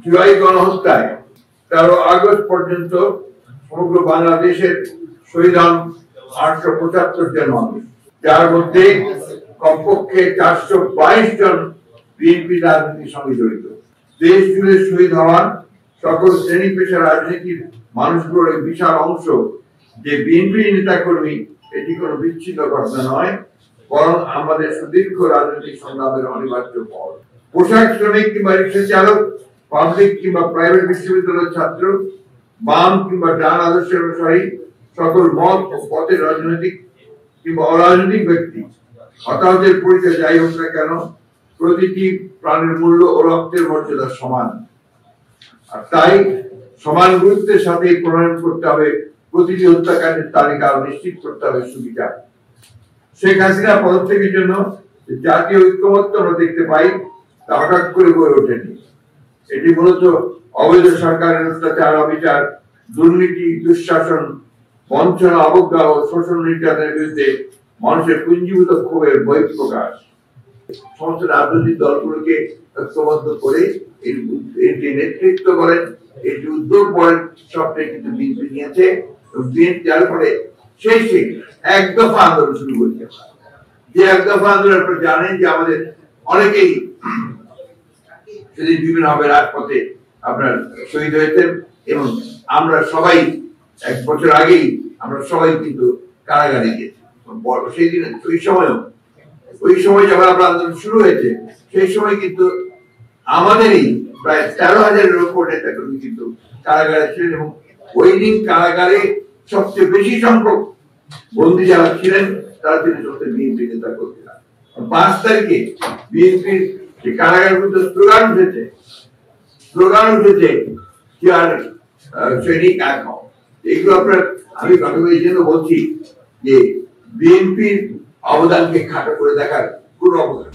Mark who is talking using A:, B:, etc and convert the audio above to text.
A: July গণহত্যায় 13 August পর্যন্ত সমগ্র বাংলাদেশের শহীদ হন 875 জন মানুষ, যার মধ্যে কমপক্ষে 422 জন বিএনপি রাজনীতির সঙ্গে জড়িত। দেশ জুড়ে শহীদ হওয়ার সকল শ্রেণী পেশার রাজনীতির মানুষগুলোর বিশাল অংশ যে বিএনপি নেতাকর্মী, এটি কোনো বিচ্ছিন্ন ঘটনা নয়, বরং আমাদের সুদীর্ঘ রাজনৈতিক সংগ্রামের অনিবার্য ফল। পোশাক শ্রমিক কিংবা রিক্সা চালক, পাবলিক কিংবা প্রাইভেট বিশ্ববিদ্যালয়ের ছাত্র, বাম কিংবা ডান আদর্শের অনুসারী, সকল মত ও পথের রাজনৈতিক কিংবা অরাজনৈতিক ব্যক্তি, হতাহতের পরিচয় যাই হোক না কেন, প্রতিটি প্রাণের মূল্য ও রক্তের মর্যাদা সমান। আর তাই সমান গুরুত্বের সাথে প্রণয়ন করতে হবে প্রতিটি হত্যাকাণ্ডের তালিকা, নিশ্চিত করতে হবে সুবিচার। শেখ হাসিনা পদত্যাগের জন্য জাতীয় ঐক্যমত্য আমরা দেখতে পাই, তা হঠাৎ করে গড়ে ওঠেনি। এটি মূলত অবৈধ সরকারের অত্যাচার, অবিচার, দুর্নীতি, দুঃশাসন, বঞ্চনা, অবজ্ঞা ও শোষণ নির্যাতনের বিরুদ্ধে মানুষের পুঞ্জীভূত ক্ষোভের বহিঃপ্রকাশ। সমস্ত রাজনৈতিক দলগুলোকে ঐক্যবদ্ধ করে এটি নেতৃত্ব করেন, এটি উদ্যোগ করেন, সবটাই কিন্তু বিএনপি নিয়েছে। যার ফলে শেষে এক দফা আন্দোলন শুরু করেছে। যে এক দফা আন্দোলন আপনারা জানেন যে আমাদের অনেকেই সেদিন বিভিন্নভাবে রাজপথে আপনার শহীদ হয়েছেন, এবং আমরা সবাই 1 বছর আগেই আমরা সবাই কিন্তু কারাগারে গিয়েছি। সেই দিন ওই সময় যখন আমরা আন্দোলন শুরু হয়েছে, সেই সময় কিন্তু আমাদেরই প্রায় 13,000-এর উপর নেতাকর্মী কিন্তু কারাগারে ছিলেন, এবং ওই দিন কারাগারে সবচেয়ে বেশি সংখ্যক বন্দী যারা ছিলেন তারা ছিলেন সবচেয়ে বিএনপি নেতা কর্মীরা। 5 তারিখে বিএনপির কারাগারের মধ্যে স্লোগান উঠেছে কি আর সৈনিক এক হও। এইগুলো আপনার আমি এই জন্য বলছি যে বিএনপির অবদানকে খাটো করে দেখার কোনো অবদান